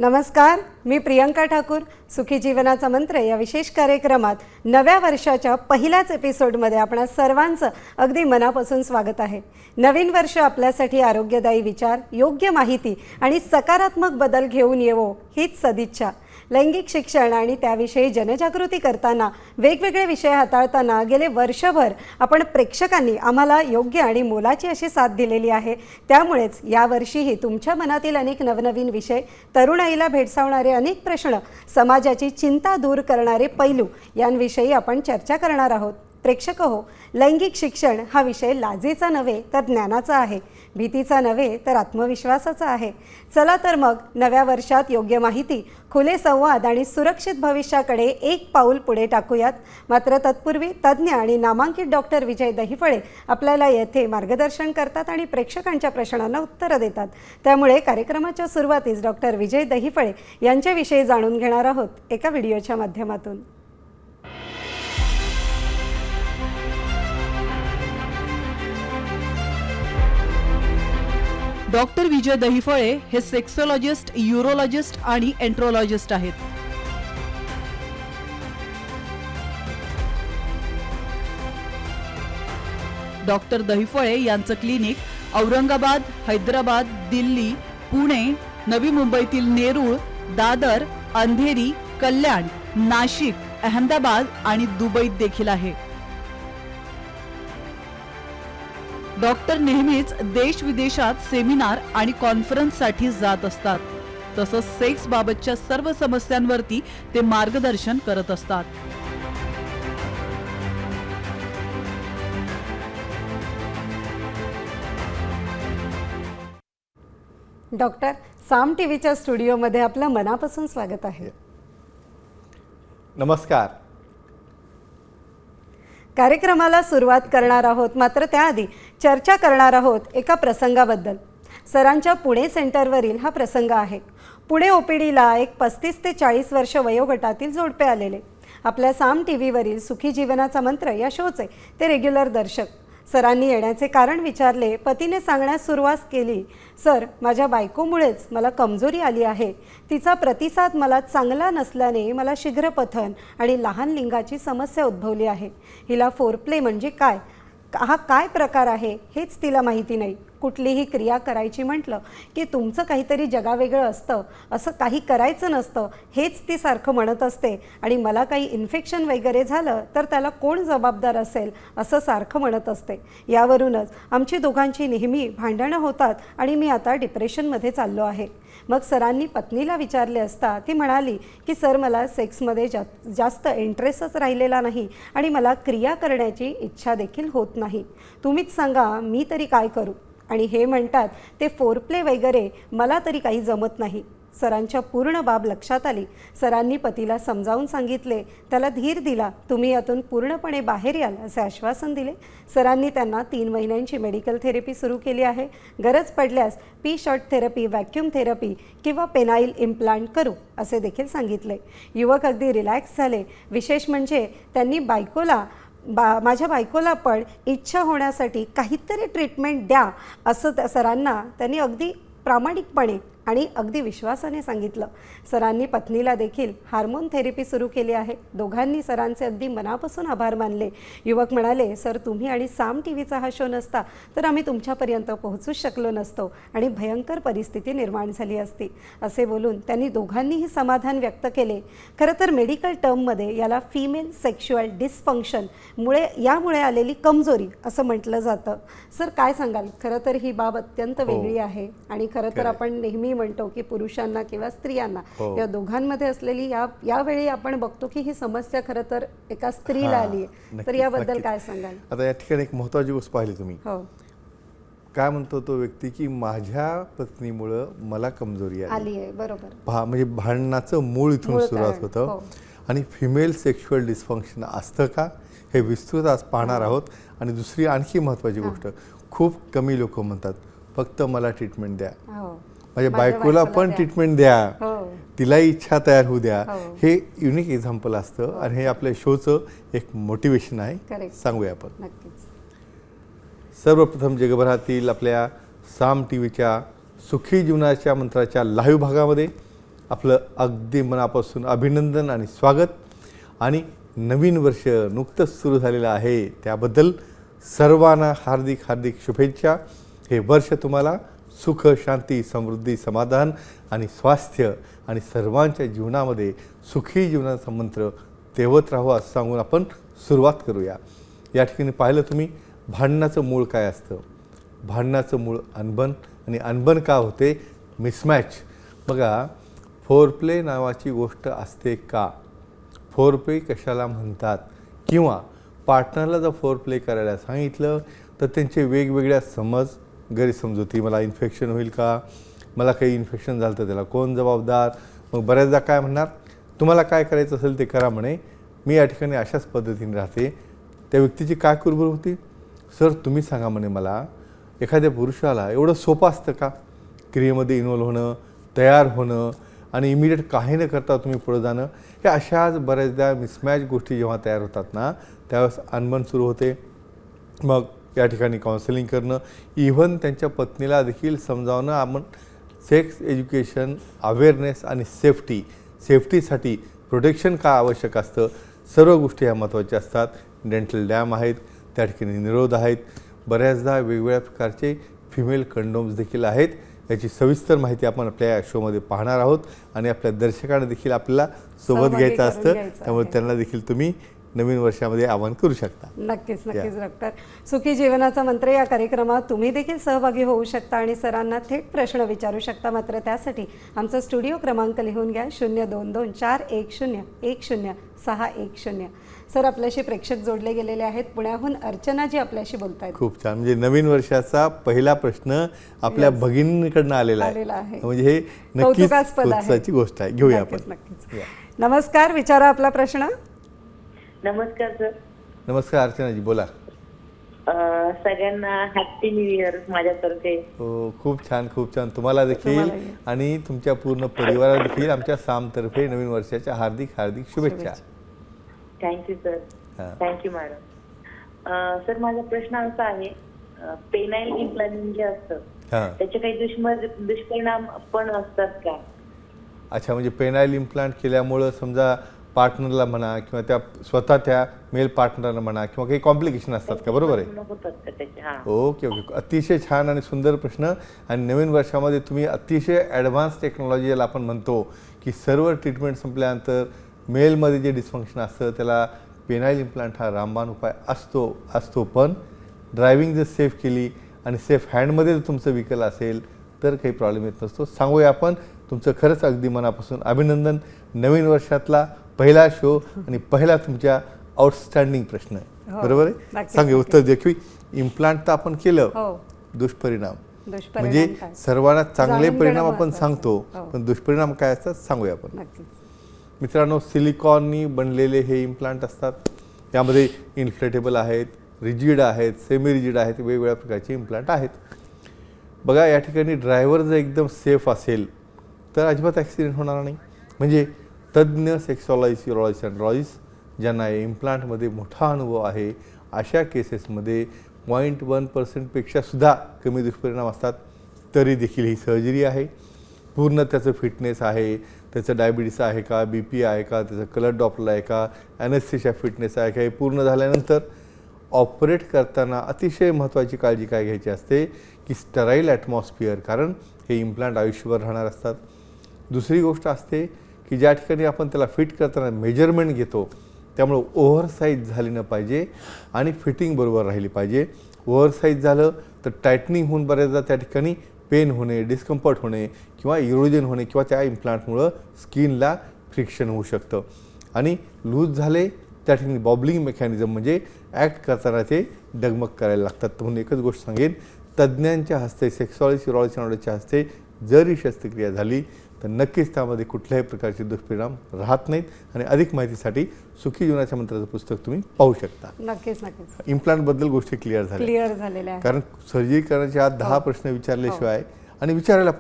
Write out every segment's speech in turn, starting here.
नमस्कार, मी प्रियंका ठाकूर. सुखी जीवनाचा मंत्र या विशेष कार्यक्रमात नव्या वर्षाच्या पहिल्याच एपिसोडमध्ये आपणा सर्वांचं अगदी मनापासून स्वागत आहे. नवीन वर्ष आपल्यासाठी आरोग्यदायी विचार, योग्य माहिती आणि सकारात्मक बदल घेऊन येवो हीच सदिच्छा. लैंगिक शिक्षण आणि त्याविषयी जनजागृती करताना, वेगवेगळे विषय हाताळताना गेले वर्षभर आपण प्रेक्षकांनी आम्हाला योग्य आणि मोलाची अशी साथ दिलेली आहे. त्यामुळेच यावर्षीही तुमच्या मनातील अनेक नवनवीन विषय, तरुणाईला भेडसावणारे अनेक प्रश्न, समाजाची चिंता दूर करणारे पैलू यांविषयी आपण चर्चा करणार आहोत. प्रेक्षक हो, लैंगिक शिक्षण हा विषय लाजेचा नव्हे तर ज्ञानाचा आहे, भीतीचा नव्हे तर आत्मविश्वासाचा आहे. चला तर मग नव्या वर्षात योग्य माहिती, खुले संवाद आणि सुरक्षित भविष्याकडे एक पाऊल पुढे टाकूयात. मात्र तत्पूर्वी तज्ज्ञ आणि नामांकित डॉक्टर विजय दहिफळे आपल्याला येथे मार्गदर्शन करतात आणि प्रेक्षकांच्या प्रश्नांना उत्तरं देतात. त्यामुळे कार्यक्रमाच्या सुरुवातीस डॉक्टर विजय दहिफळे यांच्याविषयी जाणून घेणार आहोत एका व्हिडिओच्या माध्यमातून. डॉक्टर विजय दहिफळे हे सेक्सोलॉजिस्ट, यूरोलॉजिस्ट आणि एंट्रोलॉजिस्ट आहेत. डॉक्टर दहिफळे यांचं क्लिनिक औरंगाबाद, हैदराबाद, दिल्ली, पुणे, नवी मुंबईतील नेरूळ, दादर, अंधेरी, कल्याण, नाशिक, अहमदाबाद आणि दुबईत देखील आहे. डॉक्टर नेहमीच देश विदेशात सेमिनार आणि कॉन्फरन्ससाठी जात असतात. तसंच सेक्स बाबतच्या सर्व समस्यांवरती ते मार्गदर्शन करत असतात. डॉक्टर, साम टीव्हीच्या स्टुडिओमध्ये आपलं मनापासून स्वागत आहे. नमस्कार. कार्यक्रमाला सुरुवात करणार आहोत, मात्र त्याआधी चर्चा करणार आहोत एका प्रसंगाबद्दल. सरांच्या पुणे सेंटरवरील हा प्रसंग आहे. पुणे ओपीडीला एक 35 ते 40 वर्ष वयोगटातील जोडपे आलेले. आपल्या साम टीव्हीवरील सुखी जीवनाचा मंत्र या शोचे ते रेग्युलर दर्शक. सरांनी येण्याचे कारण विचारले. पतीने सांगण्यास सुरुवात केली, सर, माझ्या बायकोमुळेच मला कमजोरी आली आहे. तिचा प्रतिसाद मला चांगला नसल्याने मला शीघ्रपतन आणि लहान लिंगाची समस्या उद्भवली आहे. हिला फोरप्ले म्हणजे काय, हा काय प्रकार आहे हेच तिला माहिती नाही. कुठलीही क्रिया करायची म्हटलं की तुमचं काहीतरी जगावेगळं असतं, असं काही करायचं नसतं हेच ती सारखं म्हणत असते. आणि मला काही इन्फेक्शन वगैरे झालं तर त्याला कोण जबाबदार असेल असं सारखं म्हणत असते. यावरूनच आमची दोघांची नेहमी भांडणं होतात आणि मी आता डिप्रेशनमध्ये चाललो आहे. मग सरांनी पत्नीला विचारले असता ती म्हणाली की सर, मला सेक्समध्ये जास्त इंटरेस्टच राहिलेला नाही आणि मला क्रिया करण्याची इच्छा देखील होत नाही. तुम्हीच सांगा, मी तरी काय करू. आणि हे म्हणतात ते फोरप्ले वगैरे मला तरी काही जमत नाही. सरांच्या पूर्ण बाब लक्षात आली. सरांनी पतीला समजावून सांगितले, त्याला धीर दिला. तुम्ही यातून पूर्णपणे बाहेर याल असे आश्वासन दिले. सरांनी त्यांना 3 महिन्यांची मेडिकल थेरपी सुरू केली आहे. गरज पडल्यास P shot therapy, vacuum therapy किंवा पेनाईल इम्प्लांट करू असे देखील सांगितले. युवक अगदी रिलॅक्स झाले. विशेष म्हणजे त्यांनी माझ्या बायकोला पण इच्छा होण्यासाठी काहीतरी ट्रीटमेंट द्या असं सरांना त्यांनी अगदी प्रामाणिकपणे आणि अगदी विश्वासाने सांगितलं. सरांनी पत्नीला देखील हार्मोन थेरपी सुरू केली आहे. दोघांनी सरांचे अगदी मनापासून आभार मानले. युवक म्हणाले, सर, तुम्ही आणि साम टीव्हीचा हा शो नसता तर आम्ही तुमच्यापर्यंत पोहोचूच शकलो नसतो आणि भयंकर परिस्थिती निर्माण झाली असती. असे बोलून त्यांनी दोघांनीही समाधान व्यक्त केले. खरं तर मेडिकल टर्ममध्ये याला फिमेल सेक्शुअल डिसफंक्शन यामुळे आलेली कमजोरी असं म्हटलं जातं. सर, काय सांगाल? खरं तर ही बाब अत्यंत वेगळी आहे आणि खरं तर आपण नेहमी म्हणतो की पुरुषांना किंवा स्त्रियांना या दोघांमध्ये असलेली यावेळी आपण बघतो की ही समस्या खरं तर एका स्त्रीला आली आहे. तर याबद्दल काय सांगाल? आता या ठिकाणी एक महत्त्वाची गोष्ट पाहिली तुम्ही. हो, काय म्हणतो तो व्यक्ती की माझ्या पत्नीमुळं मला कमजोरी आली आहे. बरोबर. म्हणजे भांडणाचं मूळ इथून सुरुवात होतं. आणि फिमेल सेक्शुअल डिसफंक्शन असतं का हे विस्तृत आज पाहणार आहोत. आणि दुसरी आणखी महत्त्वाची गोष्ट, खूप कमी लोक म्हणतात फक्त मला ट्रीटमेंट द्या, माझ्या बायकोला पण ट्रीटमेंट द्या, तिलाही इच्छा तयार होऊ द्या. हे युनिक एक्झाम्पल असतं आणि हे आपल्या शोचं एक मोटिवेशन आहे. सांगूया आपण. सर्वप्रथम जगभरातील आपल्या साम टीव्हीच्या सुखी जीवनाच्या मंत्राच्या लाईव्ह भागामध्ये आपलं अगदी मनापासून अभिनंदन आणि स्वागत. आणि नवीन वर्ष नुकतंच सुरू झालेलं आहे त्याबद्दल सर्वांना हार्दिक हार्दिक शुभेच्छा. हे वर्ष तुम्हाला सुख, शांती, समृद्धी, समाधान आणि स्वास्थ्य आणि सर्वांच्या जीवनामध्ये सुखी जीवनाचा मंत्र तेवत राहू असं सांगून आपण सुरुवात करूया. या ठिकाणी पाहिलं तुम्ही, भांडणाचं मूळ काय असतं? भांडणाचं मूळ अनबन. आणि अनबन का होते? मिसमॅच. बघा, फोरप्ले नावाची गोष्ट असते का? फोरप्ले कशाला म्हणतात? किंवा पार्टनरला जर फोरप्ले करायला सांगितलं तर त्यांचे वेगवेगळ्या समज, गैरसमजुती, मला इन्फेक्शन होईल का, मला काही इन्फेक्शन झालं तर त्याला कोण जबाबदार. मग बऱ्याचदा काय म्हणणार, तुम्हाला काय करायचं असेल ते करा म्हणे, मी या ठिकाणी अशाच पद्धतीने राहते. त्या व्यक्तीची काय कुरबुर होती? सर तुम्ही सांगा म्हणे मला, एखाद्या पुरुषाला एवढं सोपं असतं का क्रियेमध्ये इन्व्हॉल्व होणं, तयार होणं आणि इमिडिएट काही न करता तुम्ही पुढे जाणं? हे अशाच बऱ्याचदा मिसमॅच गोष्टी जेव्हा तयार होतात ना, त्यावेळेस अनबन सुरू होते. मग या ठिकाणी काउन्सिलिंग करणं, इव्हन त्यांच्या पत्नीला देखील समजावणं, आपण सेक्स एज्युकेशन, अवेअरनेस आणि सेफ्टीसाठी प्रोटेक्शन का आवश्यक असतं, सर्व गोष्टी ह्या महत्त्वाच्या असतात. डेंटल डॅम आहेत, त्या ठिकाणी निरोध आहेत, बऱ्याचदा वेगवेगळ्या प्रकारचे फिमेल कंडोम्स देखील आहेत. याची सविस्तर माहिती आपण आपल्या या शोमध्ये पाहणार आहोत आणि आपल्या दर्शकांना देखील आपल्याला सोबत घ्यायचं असतं. त्यामुळे त्यांना देखील तुम्ही नवीन वर्षामध्ये आवाहन करू शकता. नक्कीच डॉक्टर. सुखी जीवनाचा मंत्र या कार्यक्रमात तुम्ही देखील सहभागी होऊ शकता आणि सरांना थेट प्रश्न विचारू शकता. मात्र त्यासाठी आमचा स्टुडिओ क्रमांक लिहून घ्या, 0224101610. सर, आपल्याशी प्रेक्षक जोडले गेलेले आहेत. पुण्याहून अर्चना जी आपल्याशी बोलतायत. खूप छान. म्हणजे नवीन वर्षाचा पहिला प्रश्न आपल्या भगिनीकडनं आलेला आहे. म्हणजे हे नक्कीच कौतुकाची गोष्ट आहे. घेऊया आपण. नक्कीच. नमस्कार, विचारा आपला प्रश्न. नमस्कार सर. नमस्कार अर्चनाजी, बोला. सगळ्यांना हॅपी न्यू इयर माझ्यातर्फे. हो, खूप छान खूप छान. तुम्हाला देखील आणि तुमच्या पूर्ण परिवाराला देखील आमच्या सामतर्फे नवीन वर्षाच्या हार्दिक हार्दिक शुभेच्छा. Thank you sir. Thank you madam. Sir, माझा प्रश्न असा आहे, पेनाइल इम्प्लांट जे असतं त्याचे काही दुष्परिणाम पण असतात का? अच्छा, म्हणजे पेनाइल इम्प्लांट केल्यामुळं समजा पार्टनरला म्हणा किंवा त्या स्वतः त्या मेल पार्टनरला म्हणा किंवा काही कॉम्प्लिकेशन असतात का? बरोबर आहे. ओके ओके, अतिशय छान आणि सुंदर प्रश्न. आणि नवीन वर्षामध्ये तुम्ही अतिशय ॲडव्हान्स टेक्नॉलॉजी याला आपण म्हणतो की सर्व ट्रीटमेंट संपल्यानंतर मेलमध्ये जे डिस्फंक्शन असतं त्याला पेनाइल इम्प्लांट हा रामबाण उपाय असतो. पण ड्रायव्हिंग जर सेफ केली आणि सेफ हँडमध्ये जर तुमचं व्हेकल असेल तर काही प्रॉब्लेम येत नसतो. सांगूया आपण. तुमचं खरंच अगदी मनापासून अभिनंदन. नवीन वर्षातला पहिला शो आणि पहिला तुमच्या आउटस्टँडिंग प्रश्न आहे. बरोबर आहे. सांगा उत्तर देखील. इम्प्लांट तर आपण केलं, दुष्परिणाम म्हणजे सर्वांना चांगले परिणाम आपण सांगतो, पण दुष्परिणाम काय असतात सांगूया आपण. मित्रांनो, सिलिकॉननी बनलेले हे इम्प्लांट असतात. त्यामध्ये इन्फ्लेटेबल आहेत, रिजिड आहेत, सेमी रिजिड आहेत, वेगवेगळ्या प्रकारचे इम्प्लांट आहेत. बघा, या ठिकाणी ड्रायव्हर जर एकदम सेफ असेल तर अजिबात ॲक्सिडेंट होणार नाही. म्हणजे तज्ज्ञ सेक्सॉलॉजिस्ट, युरोलॉजिस्ट, अँड्रॉलॉजिस्ट ज्यांना या इम्प्लांटमध्ये मोठा अनुभव आहे अशा केसेसमध्ये 0.1% सुद्धा कमी दुष्परिणाम असतात. तरी देखील ही सर्जरी आहे. पूर्ण त्याचं फिटनेस आहे, त्याचं डायबिटीस आहे का, BP आहे का, त्याचं कलर डॉपलर आहे का, ॲनेस्थेशिया फिटनेस आहे का, हे पूर्ण झाल्यानंतर ऑपरेट करताना अतिशय महत्त्वाची काळजी काय घ्यायची असते की स्टराईल ॲटमॉस्फिअर, कारण हे इम्प्लांट आयुष्यभर राहणार असतात. दुसरी गोष्ट असते की ज्या ठिकाणी आपण त्याला फिट करताना मेजरमेंट घेतो त्यामुळं ओव्हरसाईज झाली न पाहिजे आणि फिटिंग बरोबर राहिली पाहिजे. ओव्हरसाईज झालं तर टायटनिंग होऊन बऱ्याचदा त्या ठिकाणी पेन होणे, डिस्कम्फर्ट होणे किंवा इरोजन होणे किंवा त्या इम्प्लांटमुळं स्किनला फ्रिक्शन होऊ शकतं. आणि लूज झाले त्या ठिकाणी बॉबलिंग मेकॅनिझम म्हणजे ॲक्ट करताना ते डगमग करायला लागतात. म्हणून एकच गोष्ट सांगेन, तज्ज्ञांच्या हस्ते, सेक्सॉलॉजिस्ट, युरोलॉजिस्ट, अँड्रॉलॉजिस्टच्या हस्ते जर ही शस्त्रक्रिया झाली तर नक्कीच त्यामध्ये कुठल्याही प्रकारचे दुष्परिणाम राहत नाहीत. आणि अधिक माहितीसाठी सुखी जीवनाच्या मंत्राचं पुस्तक तुम्ही पाहू शकता. नक्कीच. इम्प्लांटबद्दल गोष्टी क्लिअर झाल्या. कारण सर्जरी करण्याच्या आत 10 प्रश्न विचारल्याशिवाय आणि विचारायला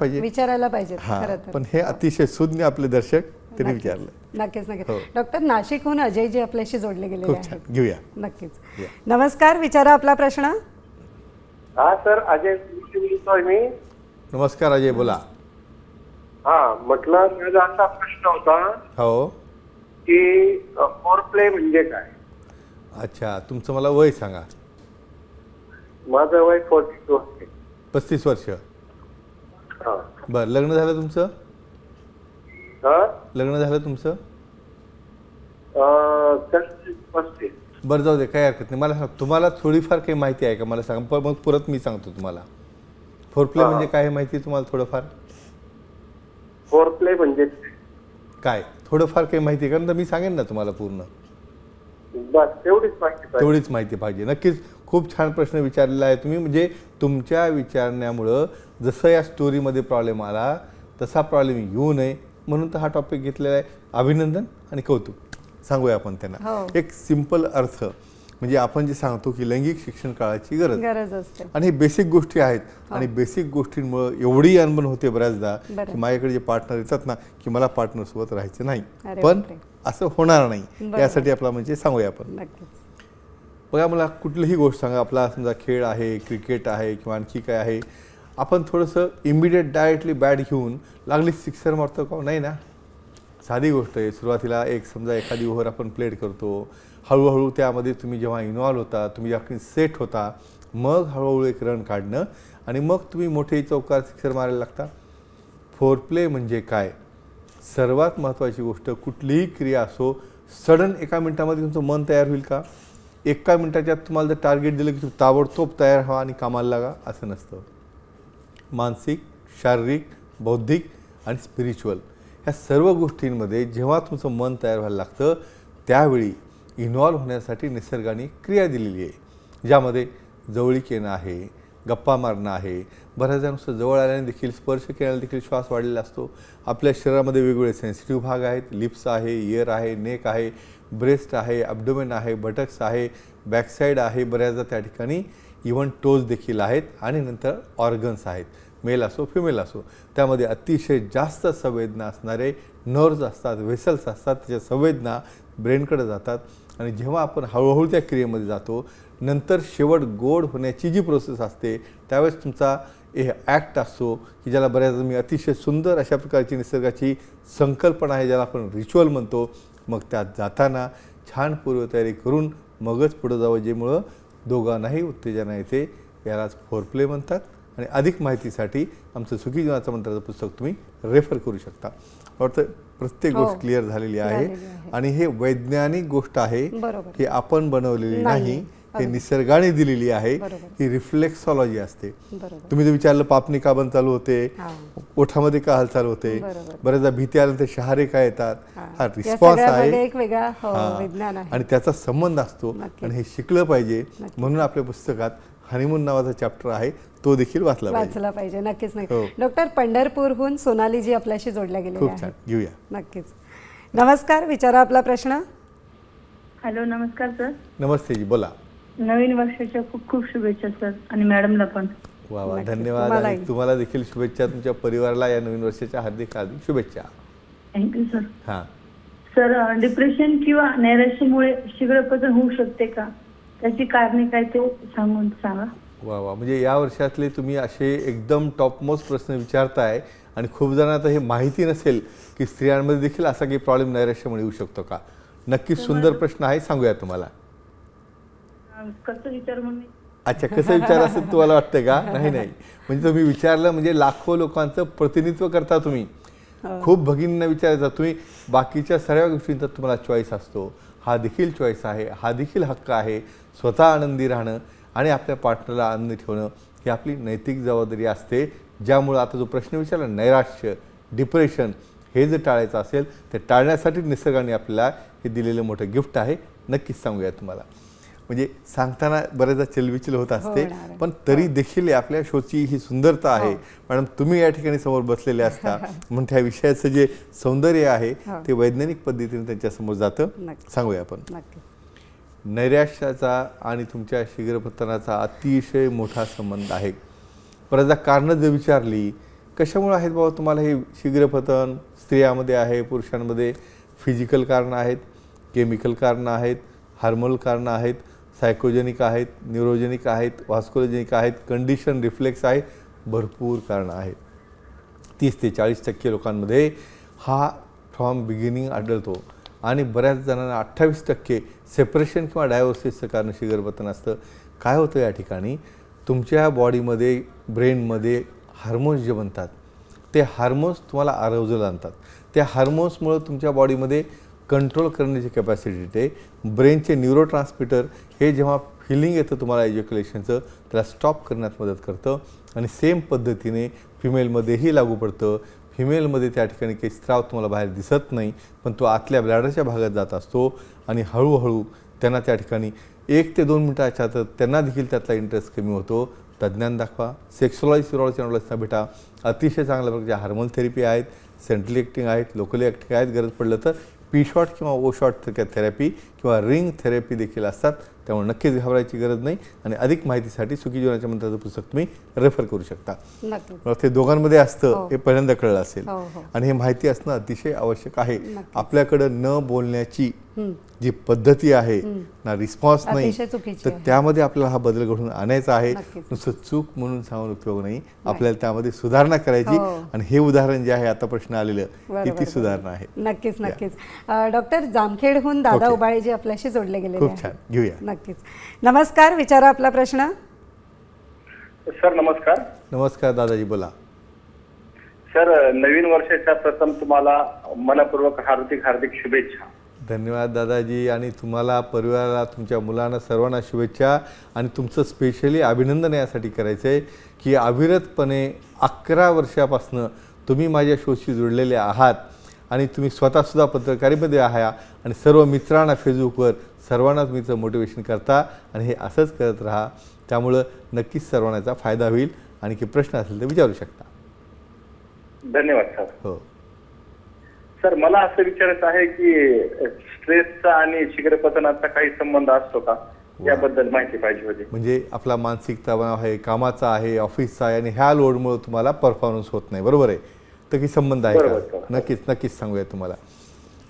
पाहिजे. हां, पण हे अतिशय सुज्ञ आपले दर्शक त्यांनी विचारलं. नक्कीच. डॉक्टर, नाशिकहून अजय जी आपल्याशी जोडले गेलेले आहेत. घेऊया. नक्कीच. नमस्कार, विचारा आपला प्रश्न. हा सर, अजय बोलतोय मी. नमस्कार अजय, बोला. हा म्हटलं माझा असा प्रश्न होता हो. की फोर प्ले म्हणजे काय? अच्छा, तुमचं मला वय सांगा. माझं वय 42 आहे. 35 वर्ष. हा. बरं, लग्न झालं तुमचं? हा? लग्न झालं तुमचं? 35. बरं, जाऊ दे, काही हरकत नाही. मला सांग, तुम्हाला थोडीफार काही माहिती आहे का मला सांगा, पण मग परत मी सांगतो तुम्हाला. फोर प्ले म्हणजे काय हे माहिती आहे तुम्हाला थोडंफार? फोर प्ले म्हणजे काय थोडंफार काही माहिती आहे का? तर मी सांगेन ना तुम्हाला पूर्ण. बस तेवढीच माहिती पाहिजे. तेवढीच माहिती पाहिजे. नक्कीच खूप छान प्रश्न विचारलेला आहे तुम्ही. म्हणजे तुमच्या विचारण्यामुळं जसं या स्टोरीमध्ये प्रॉब्लेम आला तसा प्रॉब्लेम येऊ नये म्हणून तर हा टॉपिक घेतलेला आहे. अभिनंदन आणि कौतुक सांगूया आपण त्यांना. हो. एक सिंपल अर्थ म्हणजे आपण जे सांगतो की लैंगिक शिक्षण काळाची गरज असते. आणि हे बेसिक गोष्टी आहेत. आणि बेसिक गोष्टींमुळे एवढी अनबन होते बऱ्याचदा बरं. की माझ्याकडे जे पार्टनर येतात ना की मला पार्टनर सोबत राहायचं नाही, अरे पण बापरे. असं होणार नाही. बरोबर. यासाठी आपला म्हणजे सांगूया आपण. नक्कीच. बघा, मला कुठलीही गोष्ट सांगा, आपला समजा खेळ आहे, क्रिकेट आहे किंवा आणखी काय आहे, आपण थोडंसं इमिडिएट डायरेक्टली बॅट घेऊन लागली सिक्सर मारतो का? नाही ना. साधी गोष्ट आहे. सुरुवातीला एक समजा एखादी ओव्हर आपण प्लेड करतो, हळूहळू त्यामध्ये तुम्ही जेव्हा इन्व्हॉल्व होता, तुम्ही जेव्हा सेट होता, मग हळूहळू एक रन काढणं आणि मग तुम्ही मोठे चौकार सिक्सर मारायला लागता. फोर प्ले म्हणजे काय? सर्वात महत्त्वाची गोष्ट, कुठलीही क्रिया असो, सडन एका मिनिटामध्ये तुमचं मन तयार होईल का? एका मिनिटाच्या तुम्हाला जर टार्गेट दिलं की तुम्ही ताबडतोब तयार व्हा आणि कामाला लागा, असं नसतं. मानसिक, शारीरिक, बौद्धिक आणि स्पिरिच्युअल ह्या सर्व गोष्टींमध्ये जेव्हा तुमचं मन तयार व्हायला लागतं त्यावेळी इन्व्हॉल्व होण्यासाठी निसर्गाने क्रिया दिलेली आहे, ज्यामध्ये जवळीक येणं आहे, गप्पा मारणं आहे. बऱ्याचदा नुसतं जवळ आल्याने देखील, स्पर्श केल्याने देखील श्वास वाढलेला असतो. आपल्या शरीरामध्ये वेगवेगळे सेन्सिटिव्ह भाग आहेत. लिप्स आहे, इयर आहे, नेक आहे, ब्रेस्ट आहे, ॲब्डोमेन आहे, बटक्स आहे, बॅकसाईड आहे, बऱ्याचदा त्या ठिकाणी इव्हन टोज देखील आहेत आणि नंतर ऑर्गन्स आहेत, मेल असो फिमेल असो. त्यामध्ये अतिशय जास्त संवेदना असणारे नर्व्ज असतात, व्हेसल्स असतात. त्याच्या संवेदना ब्रेनकडे जातात आणि जेव्हा आपण हळूहळू त्या क्रियेमध्ये जातो, नंतर शेवट गोड होण्याची जी प्रोसेस असते त्यावेळेस तुमचा ॲक्ट असतो की ज्याला बऱ्याचदा मी अतिशय सुंदर अशा प्रकारची निसर्गाची संकल्पना आहे, ज्याला आपण रिच्युअल म्हणतो. मग त्यात जाताना छान पूर्वतयारी करून मगच पुढं जावं, जेमुळं दोघांनाही उत्तेजना येते. यालाच फोर प्ले म्हणतात. आणि अधिक माहितीसाठी आमचं सुखी जीवनाचं मंत्राचं पुस्तक तुम्ही रेफर करू शकता. वाटतं प्रत्येक गोष्ट क्लिअर झालेली आहे. आणि हे वैज्ञानिक गोष्ट आहे, बरोबर. ही आपण बनवलेली नाही, हे निसर्गाने दिलेली आहे. बरोबर. ही रिफ्लेक्सॉलॉजी असते. बरोबर. तुम्ही जर विचारलं पापणी का बंद चालू होते, हा. ओठामध्ये का हालचाल होते, बरोबर. बऱ्याचदा भीती आल्यानंतर शहारे काय येतात, हा या रिस्पॉन्स सगळ्यामध्ये आहे. एक वेगळा विज्ञान आहे. आणि त्याचा संबंध असतो. नक्कीच. आणि हे शिकलं पाहिजे. म्हणून आपल्या पुस्तकात हनीमून नावाचा चॅप्टर आहे, तो देखील वाचला पाहिजे. नक्कीच. हो. नाही डॉक्टर, पंढरपूरहून सोनालीजी आपल्याशी जोडल्या गेलेल्या खूप आहेत. छान, घेऊया. नक्कीच. नमस्कार, विचारा आपला प्रश्न. हॅलो, नमस्कार सर. नमस्ते जी, बोला. नवीन वर्षाच्या खूप खूप शुभेच्छा सर, आणि मॅडमला पण. वा वा, नक्कीच. धन्यवाद. तुम्हालाही. आणि तुम्हाला देखील शुभेच्छा. तुमच्या परिवाराला या नवीन वर्षाच्या हार्दिक हार्दिक शुभेच्छा. Thank you sir. हां, सर, डिप्रेशन किंवा नैराश्यामुळे शीघ्रपतन होऊ शकते का? त्याची कारणे काय ते सांगा. वा वा, म्हणजे या वर्षातले तुम्ही असे एकदम टॉपमोस्ट प्रश्न विचारताय. आणि खूप जणांना तर हे माहिती नसेल की स्त्रियांमध्ये देखील असा काही प्रॉब्लेम नैराश्यामुळे येऊ शकतो का. नक्कीच सुंदर प्रश्न आहे, सांगूया तुम्हाला. कसं विचार म्हणून? अच्छा, कसं विचार असेल तुम्हाला वाटतं का? नाही नाही, म्हणजे तुम्ही विचारलं म्हणजे लाखो लोकांचं प्रतिनिधित्व करता तुम्ही. खूप भगिनींना विचारायचा तुम्ही. बाकीच्या सर्व गोष्टींचा तुम्हाला चॉईस असतो. हा देखील चॉईस आहे, हा देखील हक्क आहे. स्वतः आनंदी राहणं आणि आपल्या पार्टनरला आनंदी ठेवणं ही आपली नैतिक जबाबदारी असते. ज्यामुळं आता जो प्रश्न विचारला, नैराश्य, डिप्रेशन, हे जर टाळायचं असेल तर टाळण्यासाठी निसर्गाने आपल्याला हे दिलेलं मोठं गिफ्ट आहे. नक्कीच सांगूया तुम्हाला. म्हणजे सांगताना बऱ्याचदा चिलविचिल होत असते, पण तरी देखील आपल्या शोची ही सुंदरता आहे. मॅडम, तुम्ही या ठिकाणी समोर बसलेले असता म्हणून त्या विषयाचं जे सौंदर्य आहे ते वैज्ञानिक पद्धतीने त्यांच्यासमोर जातं. सांगूया आपण. नैराश्याचा आणि तुमच्या शीघ्रपतनाचा अतिशय मोठा संबंध आहे. बऱ्याचदा कारणं जर विचारली, कशामुळे आहेत बाबा तुम्हाला हे शीघ्रपतन, स्त्रियामध्ये आहे, पुरुषांमध्ये? फिजिकल कारणं आहेत, केमिकल कारणं आहेत, हार्मोनल कारणं आहेत, सायकोजेनिक आहेत, न्यूरोजेनिक आहेत, व्हास्कोलोजेनिक आहेत, कंडिशन, रिफ्लेक्स आहे, भरपूर कारणं आहेत. 30 ते 40% लोकांमध्ये हा फ्रॉम बिगिनिंग आढळतो आणि बऱ्याच जणांना 28% सेपरेशन किंवा डायव्होर्सिसचं कारण शुगरपतन असतं. काय होतं या ठिकाणी, तुमच्या बॉडीमध्ये ब्रेनमध्ये हार्मोन्स जे बनतात ते हार्मोन्स तुम्हाला अराउजल आणतात. त्या हार्मोन्समुळं तुमच्या बॉडीमध्ये कंट्रोल करण्याची कॅपॅसिटी येते. ब्रेनचे न्यूरोट्रान्समिटर हे जेव्हा फिलिंग येतं तुम्हाला एज्युक्युलेशनचं त्याला स्टॉप करण्यात मदत करतं. आणि सेम पद्धतीने फिमेलमध्येही लागू पडतं. फिमेलमध्ये त्या ठिकाणी काही स्त्राव तुम्हाला बाहेर दिसत नाही, पण तो आतल्या ब्लॅडरच्या भागात जात असतो आणि हळूहळू त्यांना त्या ठिकाणी 1 ते 2 मिनिटाच्या आत त्यांना देखील त्यातला इंटरेस्ट कमी होतो. तज्ज्ञांना दाखवा, सेक्सोलॉजी सिरोलॉजी अँडॉलॉजिस्टना भेटा. अतिशय चांगल्या प्रकारच्या हार्मोन थेरपी आहेत, सेंट्रली ॲक्टिंग आहेत, लोकली ॲक्टिंग आहेत. गरज पडलं तर पी शॉट किंवा ओ शॉट थेरपी किंवा रिंग थेरपी देखील असतात. त्यामुळे नक्कीच घाबरायची गरज नाही. आणि अधिक माहितीसाठी सुखी जीवनाच्या मंत्राचं पुस्तक तुम्ही रेफर करू शकता. नक्की. ते दोघांमध्ये असतं हे पहिल्यांदा कळलं असेल. हो, हो. आणि हे माहिती असणं अतिशय आवश्यक आहे. आपल्याकडं न बोलण्याची जी पद्धती आहे ना, रिस्पॉन्स नाही, अतिशय चुकीची तर आहे. त्यामध्ये आपल्याला हा बदल घडून आणायचा आहे. नक्कीच. नुसतं चूक म्हणून सांगून उपयोग नाही, आपल्याला त्यामध्ये सुधारणा करायची. हो. आणि हे उदाहरण जे आहे आता प्रश्न आलेलं बरोबर, ही ती बरोबर. सुधारणा आहे. नक्कीच नक्कीच. डॉक्टर जामखेडहून दादा ओके. उबाळे जे आपल्याशी जोडले गेलेले खूप आहेत. छान, घेऊया. नक्कीच. नमस्कार, विचारा आपला प्रश्न. सर नमस्कार. नमस्कार दादाजी, बोला. सर नवीन वर्षाच्या प्रथम तुम्हाला मनपूर्वक हार्दिक हार्दिक शुभेच्छा. धन्यवाद दादाजी. आणि तुम्हाला, परिवाराला, तुमच्या मुलांना सर्वांना शुभेच्छा. आणि तुमचं स्पेशली अभिनंदन यासाठी करायचं आहे की अविरतपणे 11 वर्षापासून तुम्ही माझ्या शोशी जोडलेले आहात. आणि तुम्ही स्वतःसुद्धा पत्रकारितेमध्ये आहात आणि सर्व मित्रांना फेसबुकवर सर्वांना तुम्ही मोटिवेशन करता. आणि हे असंच करत राहा. त्यामुळं नक्कीच सर्वांना याचा फायदा होईल. आणि काही प्रश्न असेल तर विचारू शकता. धन्यवाद सर. हो सर मला असं विचारायचं आहे की स्ट्रेसचा आणि शीघ्रपतनाचा काही संबंध असतो का, याबद्दल माहिती पाहिजे होती. म्हणजे आपला मानसिक तणाव आहे, कामाचा आहे, ऑफिसचा आहे, आणि ह्या लोडमुळे तुम्हाला परफॉर्मन्स होत नाही, बरोबर आहे. तर काही संबंध आहे बरोबर, का? बरोबर. नक्कीच नक्कीच सांगूया तुम्हाला.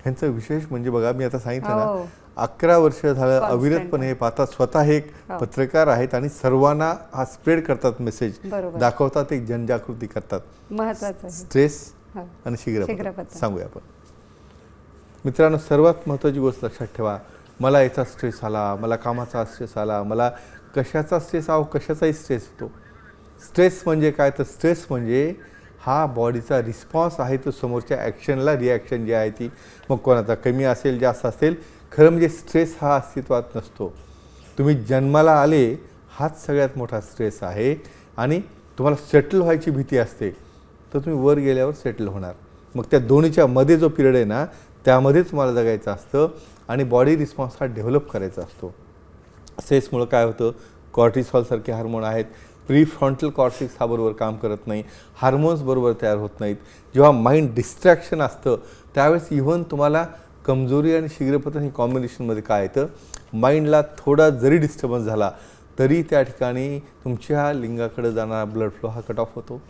ह्यांचं विशेष म्हणजे बघा, मी आता सांगितलं हो. ना, 11 वर्ष झालं Constant. अविरतपणे हे पाहतात. स्वतः हे एक हो. पत्रकार आहेत आणि सर्वांना हा स्प्रेड करतात, मेसेज बरोबर. दाखवतात, एक जनजागृती करतात. महत्वाचं आहे. स्ट्रेस हो. आणि शीघ्रपतन शीघ्रपतन. सांगूया आपण. मित्रांनो, सर्वात महत्त्वाची गोष्ट लक्षात ठेवा, मला याचा स्ट्रेस आला, मला कामाचा स्ट्रेस आला, मला कशाचा स्ट्रेस कशाचाही स्ट्रेस येतो. स्ट्रेस म्हणजे काय, तर स्ट्रेस म्हणजे हा बॉडीचा रिस्पॉन्स आहे, तो समोरच्या ॲक्शनला रिॲक्शन जी आहे ती, मग कोणाचा कमी असेल जास्त असेल. खरं म्हणजे स्ट्रेस हा अस्तित्वात नसतो. तुम्ही जन्माला आले हाच सगळ्यात मोठा स्ट्रेस आहे. आणि तुम्हाला सेटल व्हायची भीती असते, तर तुम्ही वर गेल्यावर सेटल होणार. मग त्या दोन्हीच्या मध्ये जो पिरियड आहे ना, त्यामध्ये तुम्हाला जगायचं असतं. आणि बॉडी रिस्पॉन्स हा डेव्हलप करायचा असतो. स्ट्रेसमुळं काय होतं, कॉर्टिसॉलसारखे हार्मोन आहेत, प्रीफ्रंटल कॉर्टेक्स हा बरोबर काम करत नाही, हार्मोन्स बरोबर तयार होत नाहीत. जेव्हा माइंड डिस्ट्रॅक्शन असतं त्यावेळेस इव्हन तुम्हाला कमजोरी आणि शीघ्रपतन ही कॉम्बिनेशनमध्ये काय येतं, माइंडला थोडा जरी डिस्टर्बन्स झाला तरी त्या ठिकाणी तुमच्या लिंगाकडे जाणारा ब्लड फ्लो हा कट ऑफ होतो.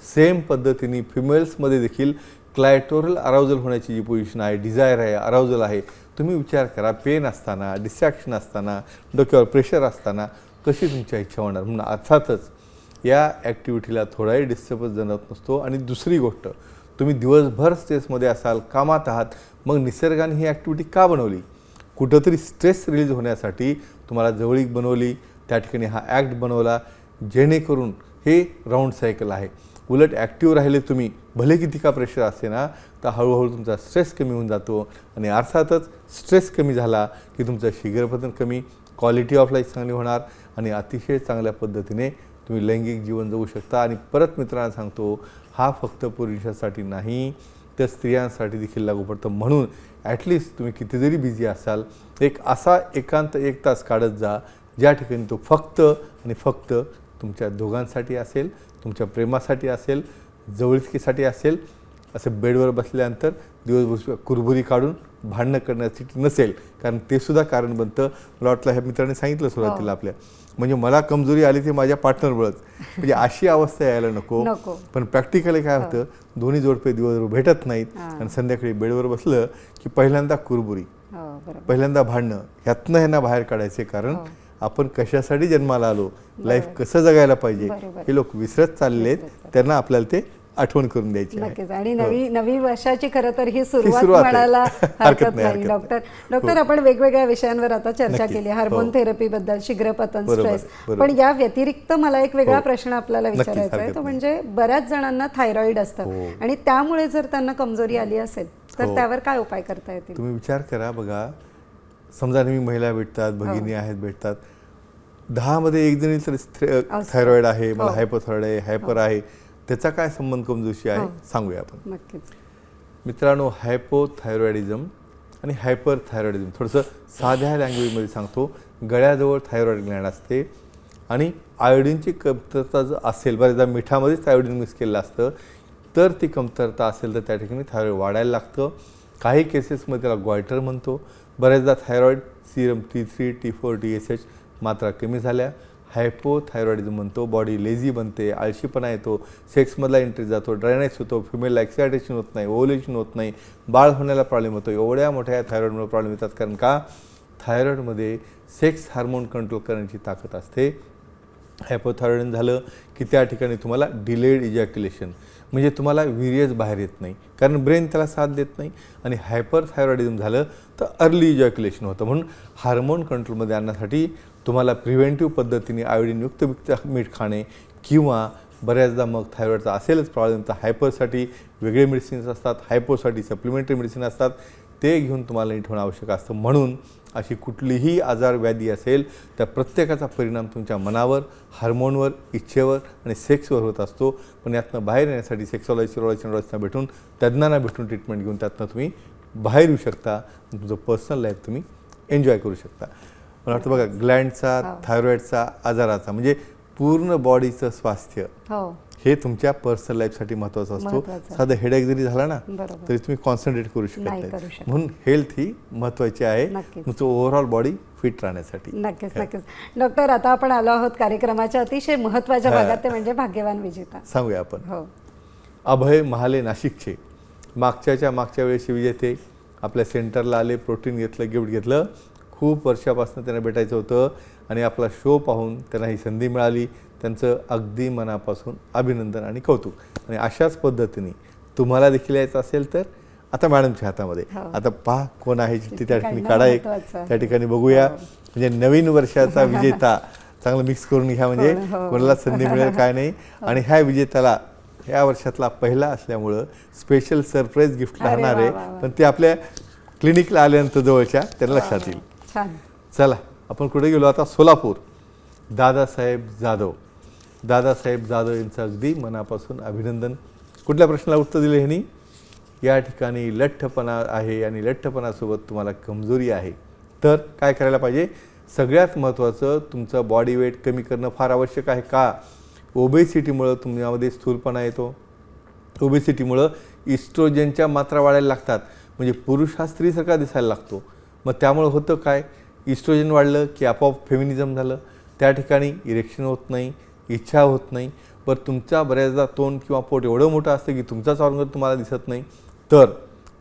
सेम पद्धतीने फिमेल्समध्ये देखील क्लायटोरल अराउजल होण्याची जी पोझिशन आहे, डिझायर आहे, अराउजल आहे. तुम्ही विचार करा, पेन असताना, डिस्ट्रॅक्शन असताना, डोक्यावर प्रेशर असताना कशी तुमच्या इच्छा होणार. म्हणून अर्थातच या ॲक्टिव्हिटीला थोडाही डिस्टर्बन्स जाणवत नसतो. आणि दुसरी गोष्ट, तुम्ही दिवसभर स्ट्रेसमध्ये असाल, कामात आहात, मग निसर्गाने ही ॲक्टिव्हिटी का बनवली, कुठंतरी स्ट्रेस रिलीज होण्यासाठी तुम्हाला जवळीक बनवली, त्या ठिकाणी हा ॲक्ट बनवला, जेणेकरून हे राऊंड सायकल आहे. उलट ॲक्टिव्ह राहिले तुम्ही, भले किती का प्रेशर असे ना, तर हळूहळू तुमचा स्ट्रेस कमी होऊन जातो. आणि अर्थातच स्ट्रेस कमी झाला की तुमचं शीघ्रपतन कमी, क्वालिटी ऑफ लाईफ चांगली होणार आणि अतिशय चांगल्या पद्धतीने तुम्ही लैंगिक जीवन जगू शकता. आणि परत मित्रांना सांगतो, हा फक्त पुरुषांसाठी नाही तर स्त्रियांसाठी देखील लागू पडतं. म्हणून ॲटलिस्ट तुम्ही किती जरी बिझी असाल, एक असा एकांत 1 तास काढत जा ज्या ठिकाणी तो फक्त आणि फक्त तुमच्या दोघांसाठी असेल, तुमच्या प्रेमासाठी असेल, जवळकीसाठी असेल. असं बेडवर बसल्यानंतर दिवसभर कुरबुरी काढून भांडणं करण्यासाठी नसेल, कारण ते सुद्धा कारण बनतं. मला वाटलं ह्या मित्रांनी सांगितलं सुरुवातीला आपल्या, म्हणजे मला कमजोरी आली ती माझ्या पार्टनरमुळंच, म्हणजे अशी अवस्था यायला नको. पण प्रॅक्टिकली काय होतं, दोन्ही जोडपे दिवसभर भेटत नाहीत आणि संध्याकाळी बेडवर बसलं की पहिल्यांदा कुरबुरी, पहिल्यांदा भांडणं, ह्यातनं ह्यांना बाहेर काढायचे. कारण आपण कशासाठी जन्माला आलो, लाईफ कसं जगायला पाहिजे हे लोक विसरत चालले आहेत. त्यांना आपल्याला ते आठवण करून द्यायची आहे. नक्कीच. आणि नवी वर्षाची खरं तर ही सुरुवात सुरुवात आहे. म्हणायला हरकत हरकत नाही, नाही. हरकत डॉक्टर आपण वेगवेगळ्या विषयांवर आता चर्चा नक्की. केली, हो. हार्मोन थेरपी बद्दल, शीघ्रपतन, बरोबर, स्ट्रेस. बरोबर. पण या व्यतिरिक्त मला एक वेगळा हो. प्रश्न आपल्याला नक्कीच, विचारायचा आहे, हरकत तो नाही. म्हणजे बऱ्याच जणांना थायरॉइड असतं हो. आणि त्यामुळे जर त्यांना कमजोरी आली असेल तर हो. त्यावर काय उपाय करता येतील? तुम्ही विचार करा बघा, समजा नेहमी महिला भेटतात, भगिनी आहेत भेटतात, 10 मध्ये एक जणी तर थायरॉइड आहे, मला हो. हायपोथायरॉइड आहे, हायपर आहे, त्याचा काय संबंध कमजोरीशी आहे सांगूया आपण. नक्कीच. मित्रांनो, हायपोथायरॉइडिझम आणि हायपर थायरॉइडिझम थोडंसं साध्या लँग्वेजमध्ये सांगतो. गळ्याजवळ थायरॉइड ग्लँड असते आणि आयोडीनची कमतरता जर असेल, बऱ्याचदा मिठामध्येच आयोडीन मिक्स केलेलं असतं, तर ती कमतरता असेल तर त्या ठिकाणी थायरॉइड वाढायला लागतं. काही केसेसमध्ये त्याला ग्वायटर म्हणतो. बऱ्याचदा thyroid Serum T3, T4, TSH मात्रा कमी झाल्या हायपोथायरॉइडिझम म्हणतो. बॉडी लेझी बनते, आळशीपणा येतो, सेक्समधला इंटरेस्ट जातो, ड्रायनेस होतो, फिमेलला एक्सायटेशन होत नाही, ओव्हुलेशन होत नाही, बाळ होण्याला प्रॉब्लेम होतो. एवढ्या मोठ्या थायरॉइडमुळे प्रॉब्लेम येतात. कारण का? थायरॉइडमध्ये सेक्स हार्मोन कंट्रोल करण्याची ताकद असते. हायपोथायरॉइडिझम झालं की त्या ठिकाणी तुम्हाला डिलेड इजॅक्युलेशन, म्हणजे तुम्हाला वीर्यच बाहेर येत नाही, कारण ब्रेन त्याला साथ देत नाही. आणि हायपरथायरॉइडिझम झालं तर अर्ली इजॅक्युलेशन होतं. म्हणून हार्मोन कंट्रोलमध्ये आणण्यासाठी तुम्हाला प्रिव्हेंटिव्ह पद्धतीने आयोडीनयुक्त मीठ खाणे, किंवा बऱ्याचदा मग थायरॉइडचा असेलच प्रॉब्लेम तर हायपरसाठी वेगळे मेडिसिन्स असतात, हायपोसाठी सप्लिमेंटरी मेडिसिन असतात, ते घेऊन तुम्हाला नीट होणं आवश्यक असतं. म्हणून अशी कुठलीही आजार व्याधी असेल त्या प्रत्येकाचा परिणाम तुमच्या मनावर, हार्मोनवर, इच्छेवर आणि सेक्सवर होत असतो. पण यातनं बाहेर येण्यासाठी सेक्सॉलॉजी, सिरोलॉजी, न्यूरोलॉजीना भेटून, तज्ज्ञांना भेटून ट्रीटमेंट घेऊन त्यातनं तुम्ही बाहेर येऊ शकता. तुमचं पर्सनल लाईफ तुम्ही एन्जॉय करू शकता. मला वाटतं बघा, ग्लँडचा, थायरॉइडचा, आजाराचा म्हणजे पूर्ण बॉडीचं स्वास्थ्य हे तुमच्या पर्सनल लाईफसाठी महत्त्वाचं असतो. साधं हेडेक जरी झाला ना तरी तुम्ही कॉन्सन्ट्रेट करू शकत नाही. म्हणून हेल्थ ही महत्त्वाची आहे तुमचं ओव्हरऑल बॉडी फिट राहण्यासाठी. नक्कीच नक्कीच. डॉक्टर, आता आपण आलो आहोत कार्यक्रमाच्या अतिशय महत्त्वाच्या भागात, ते म्हणजे भाग्यवान विजेता. सांगूया आपण. हो. अभय महाले नाशिकचे मागच्या वेळेशी विजेते आपल्या सेंटरला आले, प्रोटीन घेतलं, गिफ्ट घेतलं. खूप वर्षापासून त्यांना भेटायचं होतं आणि आपला शो पाहून त्यांना ही संधी मिळाली. त्यांचं अगदी मनापासून अभिनंदन आणि कौतुक. आणि अशाच पद्धतीने तुम्हाला देखील यायचं असेल तर आता मॅडमच्या हातामध्ये, आता पहा कोण आहे ती त्या ठिकाणी काढा, एक त्या ठिकाणी बघूया. म्हणजे नवीन वर्षाचा विजेता चांगलं मिक्स करून घ्या, म्हणजे कोणाला संधी मिळेल काय नाही. आणि ह्या विजेत्याला ह्या वर्षातला पहिला असल्यामुळं स्पेशल सरप्राईज गिफ्ट राहणार आहे, पण ते आपल्या क्लिनिकला आल्यानंतर जवळच्या त्यांना लक्षात येईल. चला आपण कुठे गेलो आता? सोलापूर. दादासाहेब जाधव यांचं अगदी मनापासून अभिनंदन. कुठल्या प्रश्नाला उत्तर दिलं ह्यांनी? या ठिकाणी लठ्ठपणा आहे आणि लठ्ठपणासोबत तुम्हाला कमजोरी आहे, तर काय करायला पाहिजे? सगळ्यात महत्त्वाचं, तुमचं बॉडी वेट कमी करणं फार आवश्यक आहे. का? ओबेसिटीमुळं तुमच्यामध्ये स्थूलपणा येतो. ओबेसिटीमुळं इस्ट्रोजनच्या मात्रा वाढायला लागतात, म्हणजे पुरुष हा स्त्रीसारखा दिसायला लागतो. मग त्यामुळं होतं काय? इस्ट्रोजन वाढलं की आपोआप फेमिनिझम झालं, त्या ठिकाणी इरेक्शन होत नाही, इच्छा होत नाही. पण तुमचा बऱ्याचदा तोंड किंवा पोट एवढं मोठं असतं की तुमचाच ऑर्गन तुम्हाला दिसत नाही. तर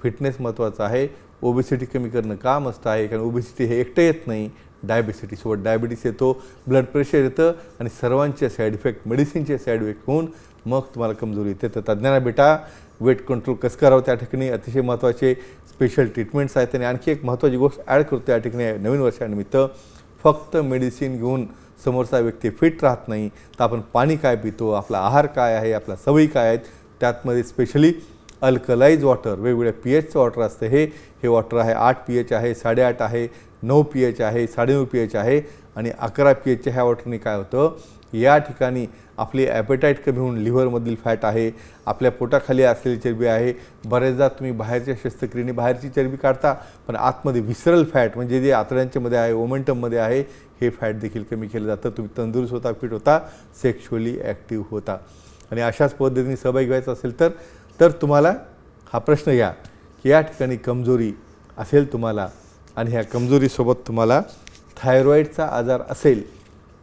फिटनेस महत्त्वाचं आहे. ओबेसिटी कमी करणं का मस्त आहे, कारण ओबेसिटी हे एकटं येत नाही, डायबेटिससोबत डायबिटीस येतो, ब्लड प्रेशर येतं आणि सर्वांचे साईड इफेक्ट, मेडिसिनचे साईड इफेक्ट होऊन मग तुम्हाला कमजोरी येते. तर तज्ज्ञांना भेटा. वेट कंट्रोल कसं करावं त्या ठिकाणी अतिशय महत्त्वाचे स्पेशल ट्रीटमेंट्स आहेत. आणि आणखी एक महत्त्वाची गोष्ट ॲड करतो या ठिकाणी, नवीन वर्षानिमित्त फक्त मेडिसिन घेऊन समोरचा व्यक्ती फिट राहत नाही, तर आपण पाणी काय पितो, आपला आहार काय आहे, आपल्या सवयी काय आहेत, त्यातमध्ये स्पेशली अल्कलाइज वॉटर, वेगवेगळ्या pHचं वॉटर असतं. हे वॉटर आहे 8 pH आहे, 8.5 आहे, 9 pH आहे, 9.5 pH आहे आणि 11 pHच्या ह्या वॉटरने काय होतं? या ठिकाणी आपली ॲपेटाईट कमी होऊन लिव्हरमधील फॅट आहे, आपल्या पोटाखाली असलेली चरबी आहे. बरेचदा तुम्ही बाहेरच्या शस्त्रक्रियेने बाहेरची चरबी काढता, पण आतमध्ये विसरल फॅट म्हणजे जे आतड्यांच्यामध्ये आहे, ओमेंटममध्ये आहे, हे फॅट देखील कमी केलं जातं. तुम्ही तंदुरुस्त होता, फिट होता, सेक्शुअली ॲक्टिव्ह होता. आणि अशाच पद्धतीने सहभागी व्हायचं असेल तर तुम्हाला हा प्रश्न घ्या की या ठिकाणी कमजोरी असेल तुम्हाला आणि ह्या कमजोरीसोबत तुम्हाला थायरॉईडचा आजार असेल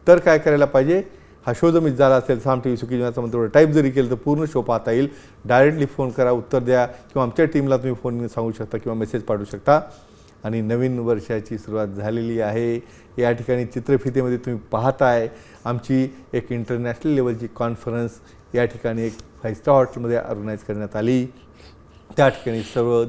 तर काय करायला पाहिजे? हा शो जर मिस झाला असेल, साम टी व्ही सुखी जीवनाचा मंत्र टाईप जरी केलं तर पूर्ण शो पाहता येईल. डायरेक्टली फोन करा, उत्तर द्या, किंवा आमच्या टीमला तुम्ही फोन सांगू शकता किंवा मेसेज पाठवू शकता. आणि नवीन वर्षाची सुरुवात झालेली आहे. या ठिकाणी चित्रफितेमध्ये तुम्ही पाहताय आमची एक इंटरनॅशनल लेवलची कॉन्फरन्स या ठिकाणी एक 5 स्टार हॉटेलमध्ये ऑर्गनाईज करण्यात आली. त्या ठिकाणी सर्व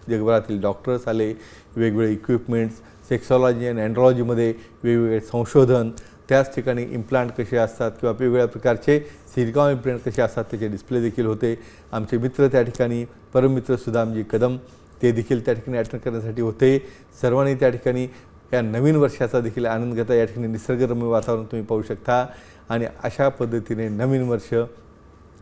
जगभरातील डॉक्टर्स आले, वेगवेगळे इक्विपमेंट्स, सेक्सॉलॉजी आणि अँड्रॉलॉजीमध्ये वेगवेगळे संशोधन, त्याच ठिकाणी इम्प्लांट कसे असतात किंवा वेगवेगळ्या प्रकारचे सिलिकॉन इम्प्लांट कसे असतात त्याचे डिस्प्ले देखील होते. आमचे मित्र त्या ठिकाणी परममित्र सुदामजी कदम ते देखील त्या ठिकाणी अटेंड करण्यासाठी होते. सर्वांनी त्या ठिकाणी या नवीन वर्षाचा देखील आनंद घेता. या ठिकाणी निसर्गरम्य वातावरण तुम्ही पाहू शकता आणि अशा पद्धतीने नवीन वर्ष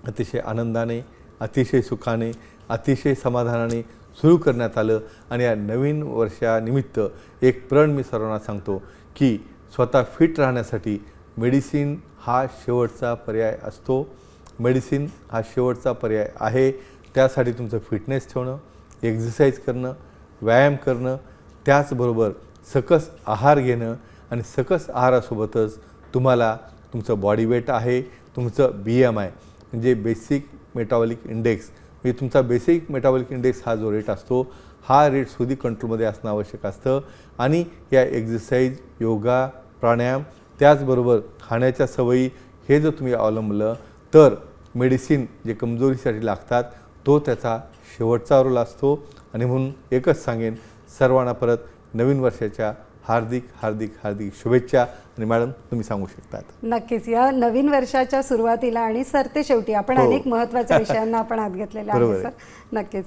अतिशय आनंदाने, अतिशय सुखाने, अतिशय समाधानाने सुरू करण्यात आलं. आणि या नवीन वर्षानिमित्त एक प्रण मी सर्वांना सांगतो की स्वतः फिट राहण्यासाठी मेडिसिन हा शेवटचा पर्याय असतो. मेडिसिन हा शेवटचा पर्याय आहे. त्यासाठी तुमचं फिटनेस ठेवणं, एक्झरसाईज करणं, व्यायाम करणं, त्याचबरोबर सकस आहार घेणं आणि सकस आहारासोबतच तुम्हाला तुमचं बॉडी वेट आहे, तुमचं BMI म्हणजे बेसिक मेटाबॉलिक इंडेक्स, म्हणजे तुमचा बेसिक मेटाबॉलिक इंडेक्स हा जो रेट असतो हा रेट सुद्धा कंट्रोलमध्ये असणं आवश्यक असतं. आणि या एक्झरसाईज, योगा, प्राणायाम त्याचबरोबर खाण्याच्या सवयी हे जर तुम्ही अवलंबलं तर मेडिसिन जे कमजोरीसाठी लागतात तो त्याचा शेवटचा रोल असतो. आणि म्हणून एकच सांगेन सर्वांना परत नवीन वर्षाच्या हार्दिक हार्दिक हार्दिक शुभेच्छा. आणि मॅडम तुम्ही सांगू शकतात. नक्कीच या नवीन वर्षाच्या सुरुवातीला आणि सरते शेवटी आपण हो. अनेक महत्त्वाच्या विषयांना आपण हात घेतलेला आहे बरोबर सर. आहे. नक्कीच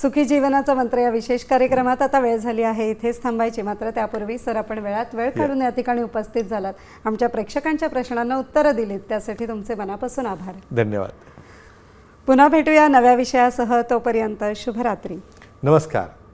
सुखी जीवनाचा मंत्र या विशेष कार्यक्रमात आता वेळ झाली आहे इथेच थांबायची. मात्र त्यापूर्वी सर आपण वेळात वेळ काढून या ठिकाणी उपस्थित झालात, आमच्या प्रेक्षकांच्या प्रश्नांना उत्तरं दिलीत, त्यासाठी तुमचे मनापासून आभार. धन्यवाद. पुन्हा भेटूया नव्या विषयासह. तोपर्यंत शुभरात्री. नमस्कार.